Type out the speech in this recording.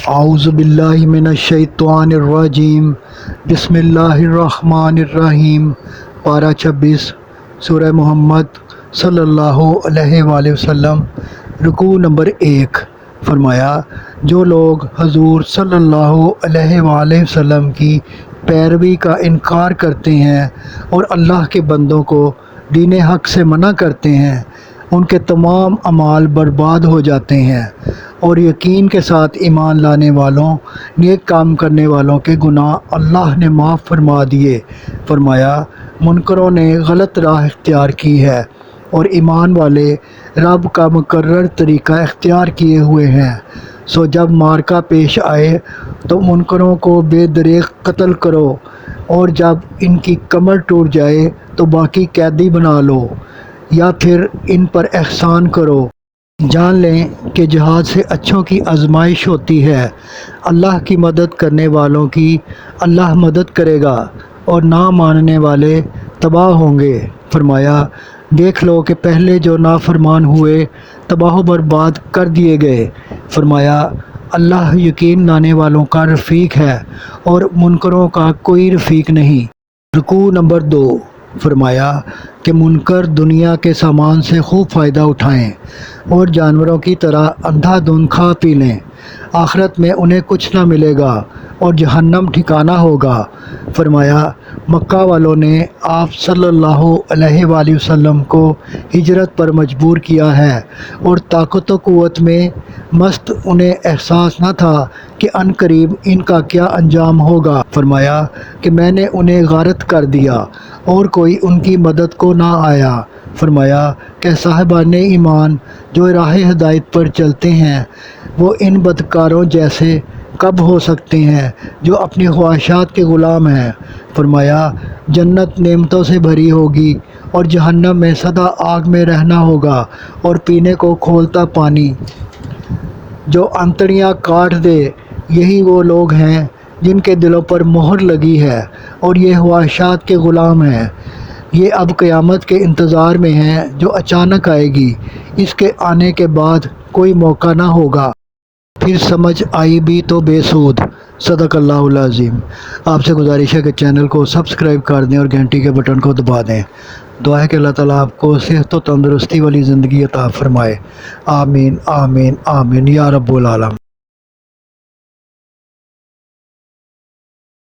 اعوذ باللہ من الشیطان الرجیم، بسم اللہ الرحمن الرحیم۔ پارہ 26 سورہ محمد صلی اللہ علیہ وآلہ وسلم، رکوع نمبر 1۔ فرمایا، جو لوگ حضور صلی اللہ علیہ وآلہ وسلم کی پیروی کا انکار کرتے ہیں اور اللہ کے بندوں کو دین حق سے منع کرتے ہیں، ان کے تمام اعمال برباد ہو جاتے ہیں، اور یقین کے ساتھ ایمان لانے والوں، نیک کام کرنے والوں کے گناہ اللہ نے معاف فرما دیے۔ فرمایا، منکروں نے غلط راہ اختیار کی ہے اور ایمان والے رب کا مقرر طریقہ اختیار کیے ہوئے ہیں، سو جب مارکہ پیش آئے تو منکروں کو بے دریغ قتل کرو، اور جب ان کی کمر ٹوٹ جائے تو باقی قیدی بنا لو یا پھر ان پر احسان کرو۔ جان لیں کہ جہاد سے اچھوں کی آزمائش ہوتی ہے، اللہ کی مدد کرنے والوں کی اللہ مدد کرے گا اور نہ ماننے والے تباہ ہوں گے۔ فرمایا، دیکھ لو کہ پہلے جو نافرمان ہوئے تباہ و برباد کر دیے گئے۔ فرمایا، اللہ یقین لانے والوں کا رفیق ہے اور منکروں کا کوئی رفیق نہیں۔ رکوع نمبر 2۔ فرمایا کہ منکر دنیا کے سامان سے خوب فائدہ اٹھائیں اور جانوروں کی طرح اندھا دھند کھا پی لیں، آخرت میں انہیں کچھ نہ ملے گا اور جہنم ٹھکانہ ہوگا۔ فرمایا، مکہ والوں نے آپ صلی اللہ علیہ وآلہ وسلم کو ہجرت پر مجبور کیا ہے، اور طاقت و قوت میں مست انہیں احساس نہ تھا کہ ان قریب ان کا کیا انجام ہوگا۔ فرمایا کہ میں نے انہیں غارت کر دیا اور کوئی ان کی مدد کو نہ آیا۔ فرمایا کہ صاحبان ایمان جو راہ ہدایت پر چلتے ہیں وہ ان بدکاروں جیسے کب ہو سکتے ہیں جو اپنی خواہشات کے غلام ہیں۔ فرمایا، جنت نعمتوں سے بھری ہوگی اور جہنم میں سدا آگ میں رہنا ہوگا اور پینے کو کھولتا پانی جو انتڑیاں کاٹ دے۔ یہی وہ لوگ ہیں جن کے دلوں پر مہر لگی ہے اور یہ خواہشات کے غلام ہیں۔ یہ اب قیامت کے انتظار میں ہیں جو اچانک آئے گی، اس کے آنے کے بعد کوئی موقع نہ ہوگا، پھر سمجھ آئی بھی تو بے سود۔ صدق اللہ العظیم۔ آپ سے گزارش ہے کہ چینل کو سبسکرائب کر دیں اور گھنٹی کے بٹن کو دبا دیں۔ دعا ہے کہ اللہ تعالیٰ آپ کو صحت و تندرستی والی زندگی عطا فرمائے۔ آمین آمین آمین یا رب العالمین۔